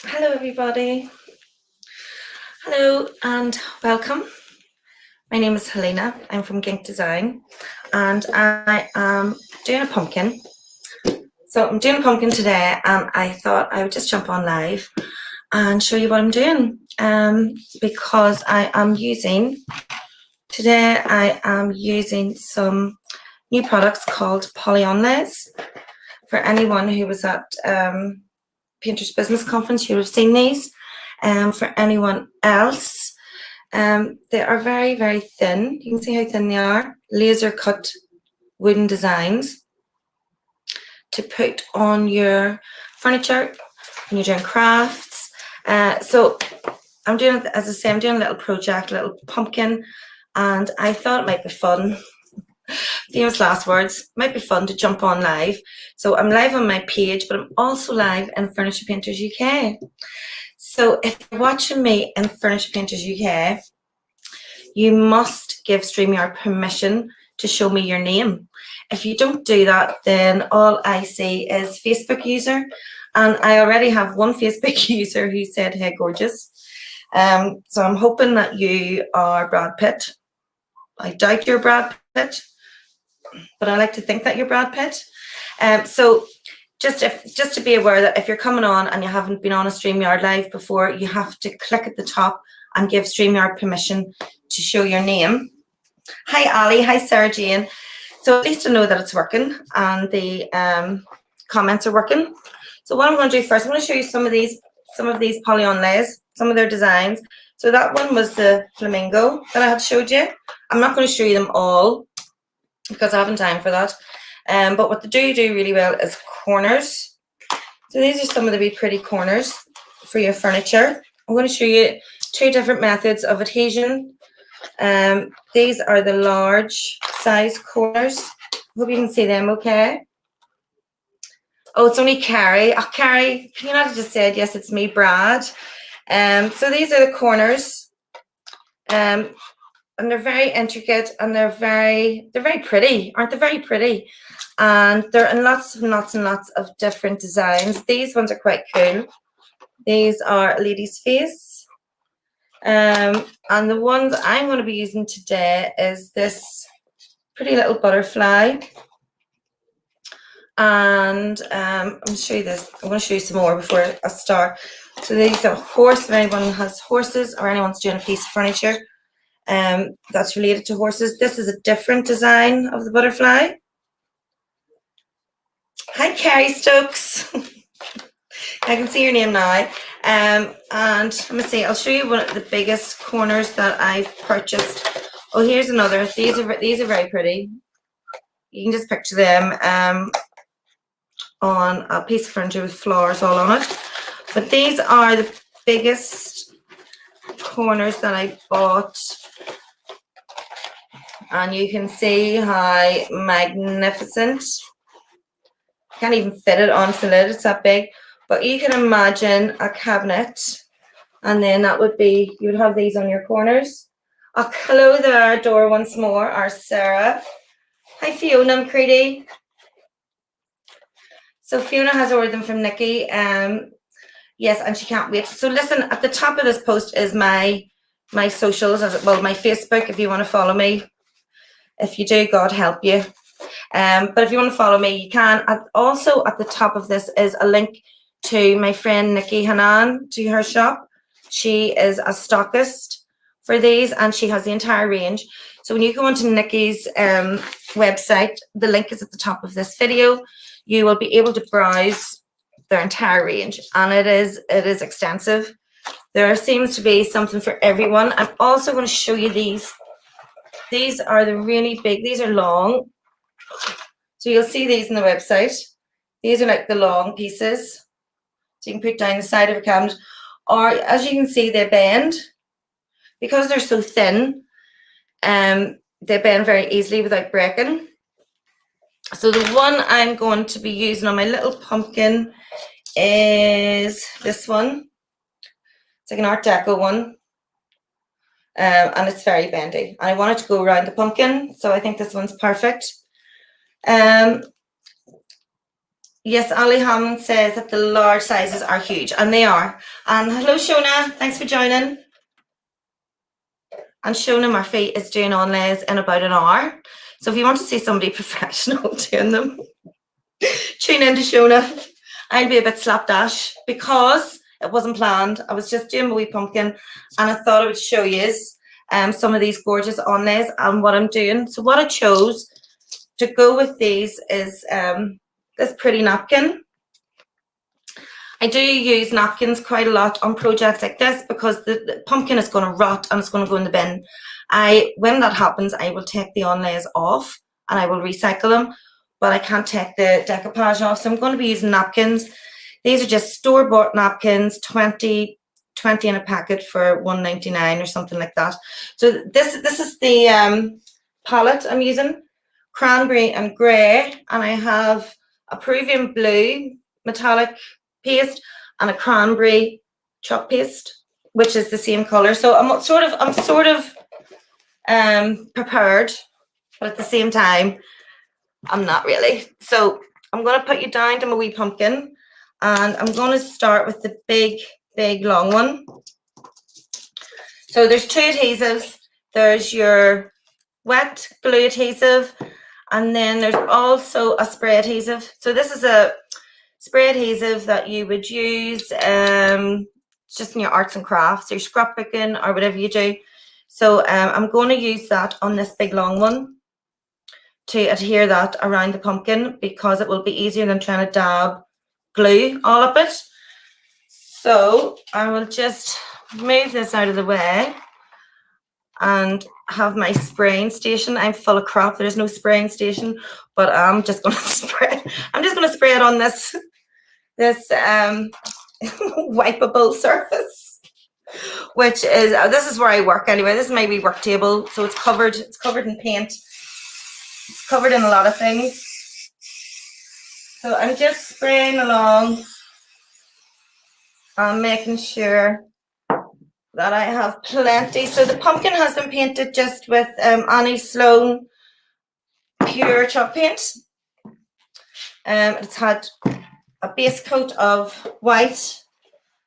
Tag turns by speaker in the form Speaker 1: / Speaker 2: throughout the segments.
Speaker 1: Hello everybody. Hello and welcome. My name is Helena. I'm from Gink Design and I am doing a pumpkin. So I'm doing a pumpkin today and I thought I would just jump on live and show you what I'm doing because today I am using some new products called onlays. For anyone who was at Painters Business Conference, you would have seen these. For anyone else, they are very, very thin. You can see how thin they are. Laser cut wooden designs to put on your furniture when you're doing crafts. So I'm doing, as I say, I'm doing a little project, a little pumpkin, and I thought it might be fun. Famous last words, might be fun to jump on live. So I'm live on my page, but I'm also live in Furniture Painters UK. So if you're watching me in Furniture Painters UK, you must give StreamYard permission to show me your name. If you don't do that, then all I see is Facebook user, and I already have one Facebook user who said, "Hey, gorgeous." So I'm hoping that you are Brad Pitt. I doubt you're Brad Pitt, but I like to think that you're Brad Pitt. So just to be aware that if you're coming on and you haven't been on a StreamYard live before, you have to click at the top and give StreamYard permission to show your name. Hi Ali, hi Sarah Jane. So at least I know that it's working and the comments are working. So what I'm going to do first, I'm going to show you some of these poly onlays, some of their designs. So that one was the flamingo that I had showed you. I'm not going to show you them all because I haven't time for that. But what they do really well is corners. So these are some of the wee pretty corners for your furniture. I'm going to show you two different methods of adhesion. These are the large size corners. Hope you can see them okay. Oh, it's only Carrie. Oh, Carrie, can you not have just said, yes, it's me, Brad. So these are the corners. And they're very intricate and they're very pretty. Aren't they very pretty? And they're in lots and lots of different designs. These ones are quite cool. These are a lady's face. And the ones I'm going to be using today is this pretty little butterfly. And I'm going to show you this. I'm going to show you some more before I start. So these are horse. If anyone has horses or anyone's doing a piece of furniture that's related to horses. This is a different design of the butterfly. Hi, Carrie Stokes. I can see your name now. And let me see, I'll show you one of the biggest corners that I've purchased. Oh, here's another. These are very pretty. You can just picture them on a piece of furniture with flowers all on it. But these are the biggest corners that I bought. And you can see how magnificent. Can't even fit it onto the lid, it's that big. But you can imagine a cabinet, and then that would be, you would have these on your corners. Oh, hello there, Dora, once more, our Sarah. Hi, Fiona, I'm Creedy. So Fiona has ordered them from Nikki. Yes, and she can't wait. So listen, at the top of this post is my socials, well, my Facebook, if you want to follow me. If you do, God help you. But if you want to follow me, you can. Also at the top of this is a link to my friend Nikki Hanan, to her shop. She is a stockist for these and she has the entire range. So when you go onto Nikki's website, the link is at the top of this video. You will be able to browse their entire range, and it is extensive. There seems to be something for everyone. I'm also going to show you these. These are the really big, these are long. So you'll see these on the website. These are like the long pieces. So you can put down the side of a cabinet. Or as you can see, they bend. Because they're so thin, they bend very easily without breaking. So the one I'm going to be using on my little pumpkin is this one. It's like an Art Deco one. And it's very bendy. I want it to go around the pumpkin, so I think this one's perfect. Yes, Ali Hammond says that the large sizes are huge, and they are. And hello, Shona. Thanks for joining. And Shona Murphy is doing onlays in about an hour. So if you want to see somebody professional doing them, tune in to Shona. I'll be a bit slapdash because it wasn't planned. I was just doing my wee pumpkin, and I thought I would show you some of these gorgeous onlays and what I'm doing. So what I chose to go with these is this pretty napkin. I do use napkins quite a lot on projects like this because the pumpkin is going to rot and it's going to go in the bin. When that happens, I will take the onlays off and I will recycle them, but I can't take the decoupage off. So I'm going to be using napkins. These are just store-bought napkins, 20 in a packet for $1.99 or something like that. So this is the palette I'm using, cranberry and grey, and I have a Peruvian blue metallic paste and a cranberry chalk paste, which is the same color. So I'm sort of prepared, but at the same time, I'm not really. So I'm going to put you down to my wee pumpkin, and I'm going to start with the big long one. So there's two adhesives. There's your wet glue adhesive, and then there's also a spray adhesive. So this is a spray adhesive that you would use just in your arts and crafts, your scrapbooking or whatever you do. So I'm going to use that on this big long one to adhere that around the pumpkin because it will be easier than trying to dab glue all up it. So I will just move this out of the way and have my spraying station. I'm full of crap. There's no spraying station, but I'm just going to spray. I'm just going to spray it on this wipeable surface, which is this is where I work anyway. This is my wee work table, so it's covered in paint. It's covered in a lot of things. So I'm just spraying along and making sure that I have plenty. So the pumpkin has been painted just with Annie Sloan pure chalk paint. It's had a base coat of white,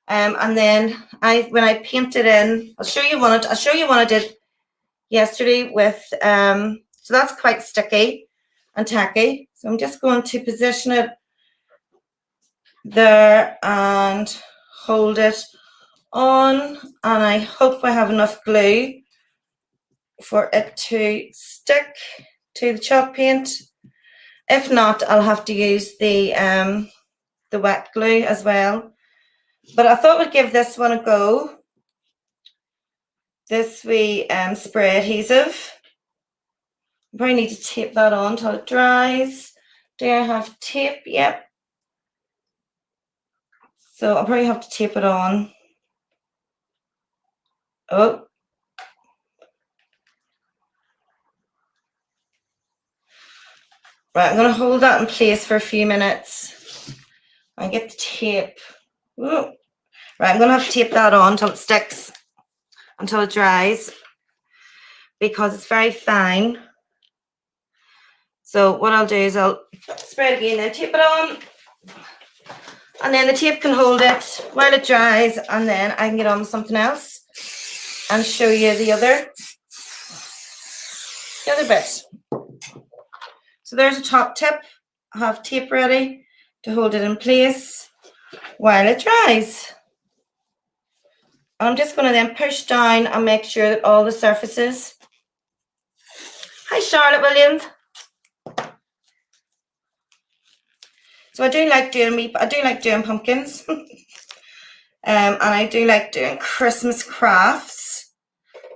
Speaker 1: and then when I paint it in, I'll show you one I did yesterday with so that's quite sticky and tacky. So I'm just going to position it there and hold it on, and I hope I have enough glue for it to stick to the chalk paint. If not, I'll have to use the wet glue as well. But I thought we'd give this one a go. This wee spray adhesive. I probably need to tape that on until it dries. Do I have tape? Yep. So I'll probably have to tape it on. Oh. Right, I'm going to hold that in place for a few minutes and get the tape. Ooh. Right, I'm going to have to tape that on until it sticks, until it dries, because it's very fine. So what I'll do is I'll spray it again, then tape it on, and then the tape can hold it while it dries, and then I can get on with something else and show you the other bit. So there's a top tip. I have tape ready to hold it in place while it dries. I'm just going to then push down and make sure that all the surfaces. Hi, Charlotte Williams. So I do like doing pumpkins, and I do like doing Christmas crafts.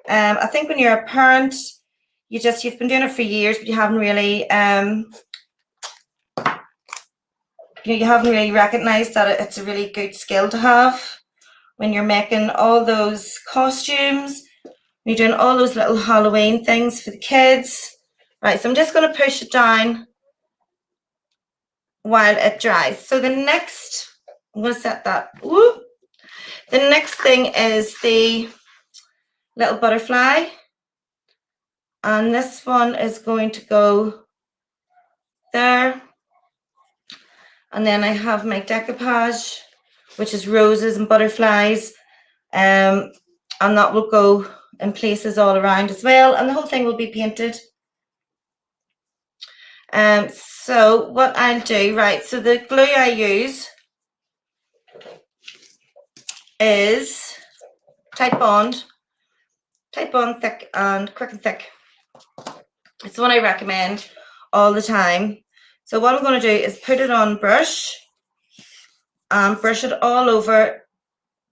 Speaker 1: I think when you're a parent, you've been doing it for years, but you haven't really you haven't really recognized that it's a really good skill to have when you're making all those costumes. You're doing all those little Halloween things for the kids. Right, so I'm just going to push it down while it dries. So the next, I'm going to set that. Whoop. The next thing is the little butterfly. And this one is going to go there. And then I have my decoupage, which is roses and butterflies. And that will go in places all around as well. And the whole thing will be painted. So what I'll do, right, so the glue I use is Type Bond Thick and Quick and Thick. It's the one I recommend all the time. So what I'm going to do is put it on brush and brush it all over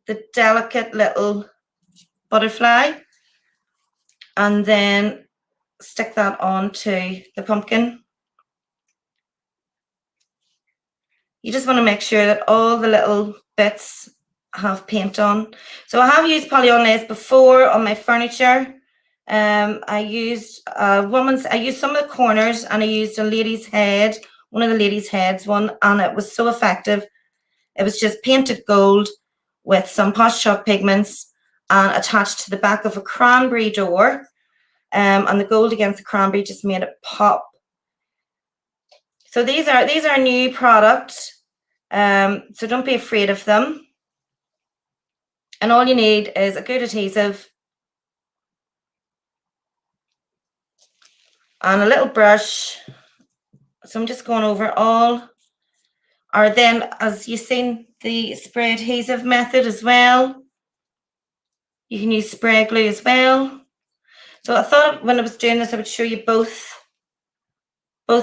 Speaker 1: the delicate little butterfly, and then stick that onto the pumpkin. You just want to make sure that all the little bits have paint on. So I have used onlays before on my furniture. I used some of the corners, and I used a lady's head, one of the lady's heads one, and it was so effective. It was just painted gold with some Posh Chalk pigments and attached to the back of a cranberry door. And the gold against the cranberry just made it pop. So these are new products. So don't be afraid of them. And all you need is a good adhesive and a little brush. So I'm just going over all. Or then, as you've seen, the spray adhesive method as well. You can use spray glue as well. So I thought when I was doing this, I would show you both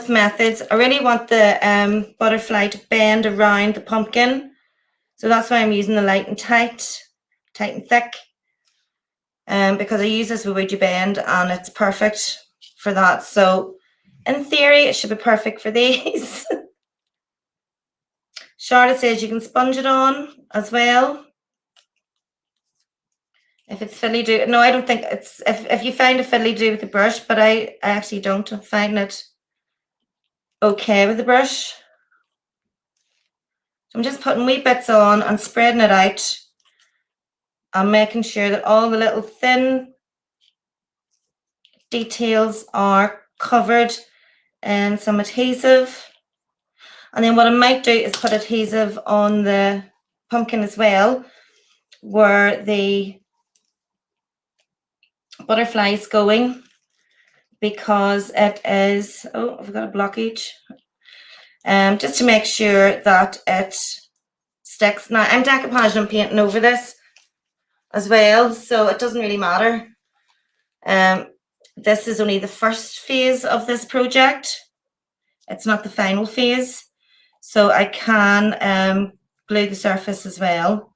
Speaker 1: methods. I really want the butterfly to bend around the pumpkin. So that's why I'm using the light and tight and thick. Because I use this with Would You Bend, and it's perfect for that. So in theory, it should be perfect for these. Charlotte says you can sponge it on as well. If it's fiddly do, no, I don't think it's, if you find a fiddly do with the brush, but I actually don't find it okay with the brush. So I'm just putting wee bits on and spreading it out and making sure that all the little thin details are covered in some adhesive. And then what I might do is put adhesive on the pumpkin as well, where the butterfly is going, because it is, oh, I've got a blockage. Just to make sure that it sticks. Now I'm decoupaging and painting over this as well, so it doesn't really matter. This is only the first phase of this project. It's not the final phase. So I can glue the surface as well,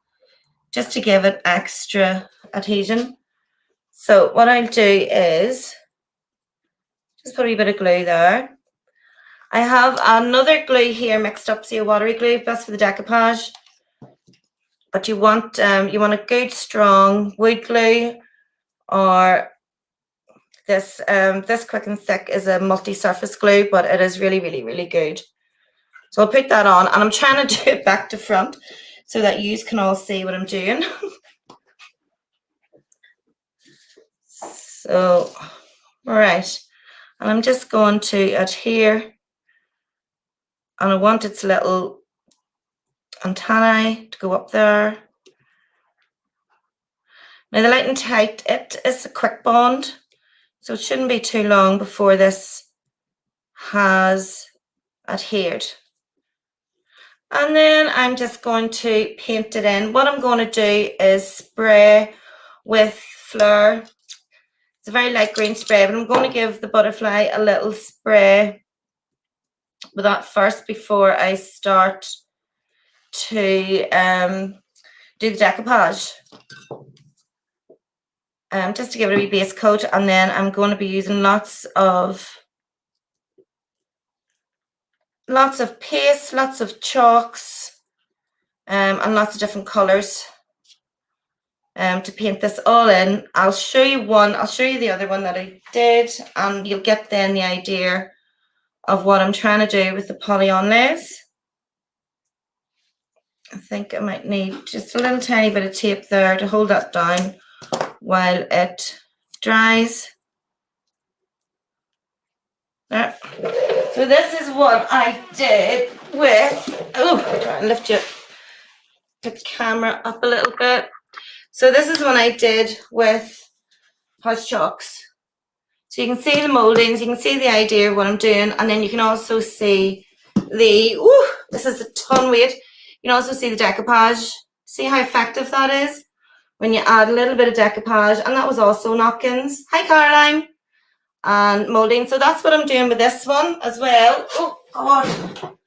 Speaker 1: just to give it extra adhesion. So what I'll do is just put a wee bit of glue there. I have another glue here mixed up, see, a watery glue, that's for the decoupage. But you want a good strong wood glue, or this Quick and Thick is a multi-surface glue, but it is really, really, really good. So I'll put that on, and I'm trying to do it back to front so that you can all see what I'm doing. So, all right, and I'm just going to adhere, and I want its little antennae to go up there. Now the light and tight, it is a quick bond, so it shouldn't be too long before this has adhered. And then I'm just going to paint it in. What I'm going to do is spray with Fleur. It's a very light green spray, but I'm going to give the butterfly a little spray with that first before I start to do the decoupage. Just to give it a wee base coat, and then I'm going to be using lots of paste, lots of chalks, and lots of different colours to paint this all in. I'll show you the other one that I did, and you'll get then the idea of what I'm trying to do with the poly onlays. I think I might need just a little tiny bit of tape there to hold that down while it dries. There. So this is what I did with, oh, try and lift the camera up a little bit. So this is one I did with Hush Chalks. So you can see the moldings, you can see the idea of what I'm doing, and then you can also see this is a ton weight. You can also see the decoupage. See how effective that is when you add a little bit of decoupage, and that was also napkins. Hi Caroline. And molding. So that's what I'm doing with this one as well. Oh God.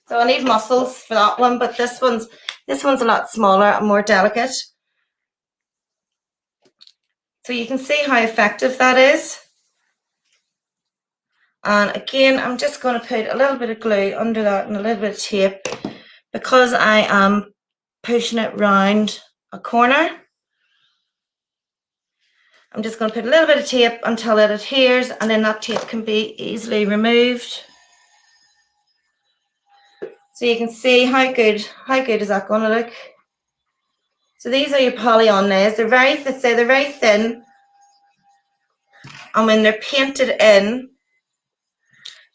Speaker 1: So I need muscles for that one, but this one's a lot smaller and more delicate. So you can see how effective that is. And again, I'm just going to put a little bit of glue under that and a little bit of tape because I am pushing it round a corner. I'm just going to put a little bit of tape until it adheres, and then that tape can be easily removed. So you can see how good is that going to look. So these are your poly onlays. They're very thin, and when they're painted in,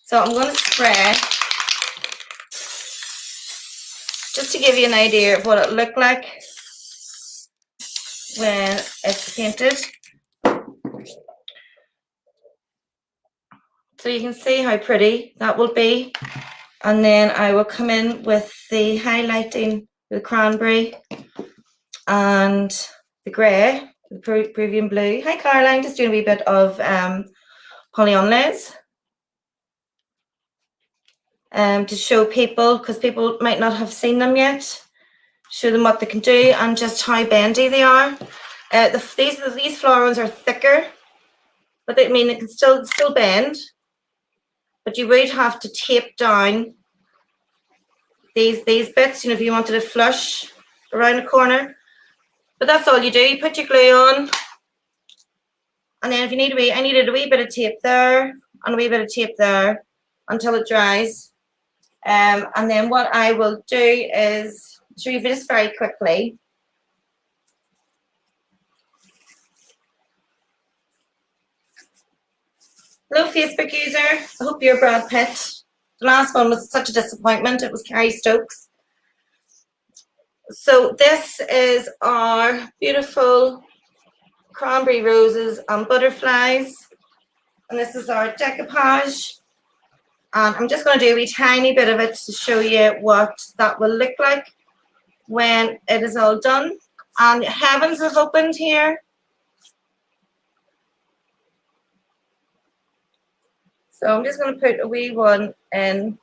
Speaker 1: so I'm going to spray just to give you an idea of what it looked like when it's painted. So you can see how pretty that will be. And then I will come in with the highlighting, the cranberry and the grey, the Peruvian blue. Hi Caroline, just doing a wee bit of poly onlays to show people, because people might not have seen them yet, show them what they can do and just how bendy they are. These flower ones are thicker, but they mean it can still bend, but you would have to tape down these bits, you know, if you wanted to flush around the corner. But that's all you do. You put your glue on, and then if you need I needed a wee bit of tape there and a wee bit of tape there until it dries. And then what I will do is show you this very quickly. Hello Facebook user, I hope you're Brad Pitt. The last one was such a disappointment. It was Carrie Stokes. So this is our beautiful cranberry roses and butterflies, and this is our decoupage. And I'm just going to do a wee tiny bit of it to show you what that will look like when it is all done. And heavens have opened here. So I'm just going to put a wee one in.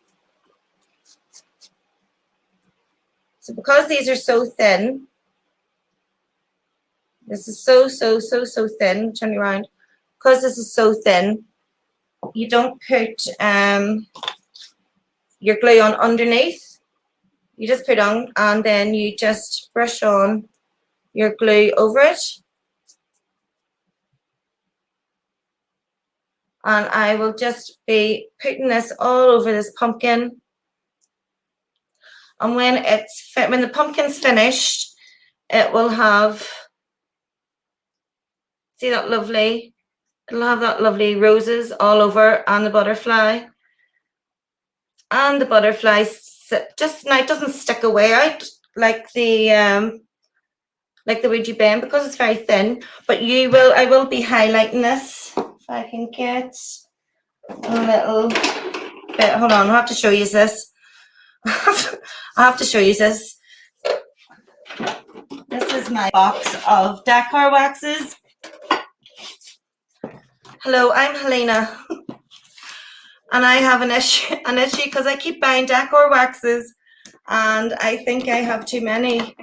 Speaker 1: So because these are so thin, this is so thin, turn you around. Because this is so thin, you don't put your glue on underneath. You just put on, and then you just brush on your glue over it. And I will just be putting this all over this pumpkin. And when the pumpkin's finished, it will have, see that lovely, it'll have that lovely roses all over, and the butterfly. And the butterfly just now, it doesn't stick away out like the Ouija bend because it's very thin. But I will be highlighting this. If I can get a little bit, hold on, I have to show you this. I have to show you this. This is my box of decor waxes. Hello, I'm Helena. And I have an issue because I keep buying decor waxes and I think I have too many.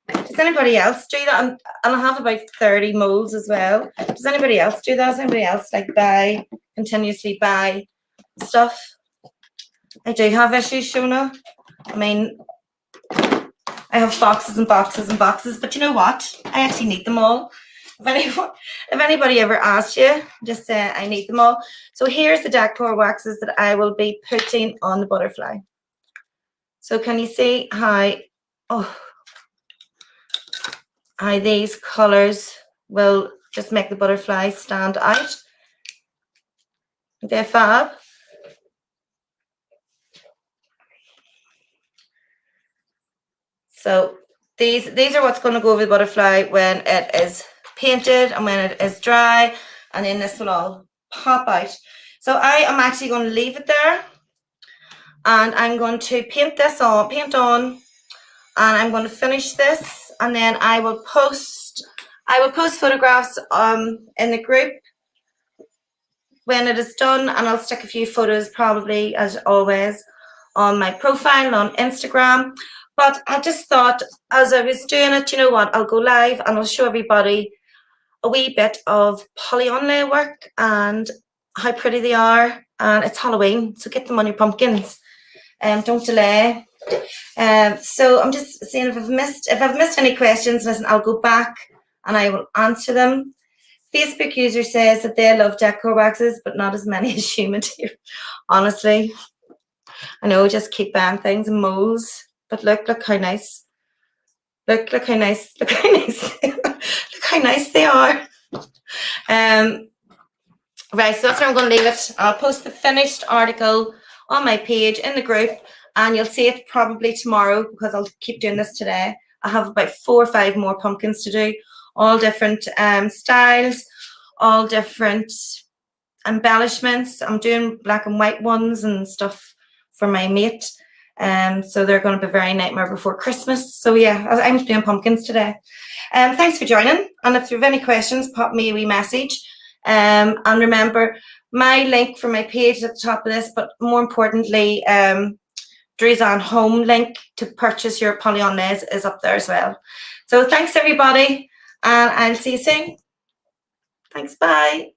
Speaker 1: Does anybody else do that? And I have about 30 molds as well. Does anybody else do that? Does anybody else like continuously buy stuff? I do have issues, Shona. I mean, I have boxes and boxes and boxes, but you know what? I actually need them all. If anybody ever asks you, just say I need them all. So here's the decor waxes that I will be putting on the butterfly. So can you see how these colors will just make the butterfly stand out? They're fab. So these are what's going to go over the butterfly when it is painted and when it is dry, and then this will all pop out. So I am actually going to leave it there, and I'm going to paint on, and I'm going to finish this, and then I will post photographs in the group when it is done, and I'll stick a few photos probably, as always, on my profile on Instagram. But I just thought, as I was doing it, you know what, I'll go live and I'll show everybody a wee bit of poly onlay work and how pretty they are. And it's Halloween, so get them on your pumpkins. Don't delay. So I'm just seeing if I've missed any questions. Listen, I'll go back and I will answer them. Facebook user says that they love decor waxes, but not as many as human do. Honestly, I know, just keep buying things and molds. But look how nice. Look how nice. Look how nice. Look how nice they are. Right, so that's where I'm going to leave it. I'll post the finished article on my page in the group, and you'll see it probably tomorrow because I'll keep doing this today. I have about 4 or 5 more pumpkins to do, all different styles, all different embellishments. I'm doing black and white ones and stuff for my mate. So they're going to be very Nightmare Before Christmas. So yeah, I'm doing pumpkins today. Thanks for joining. And if you have any questions, pop me a wee message. And remember, my link for my page is at the top of this, but more importantly, Drew's on home link to purchase your poly onlays is up there as well. So thanks everybody, and I'll see you soon. Thanks, bye.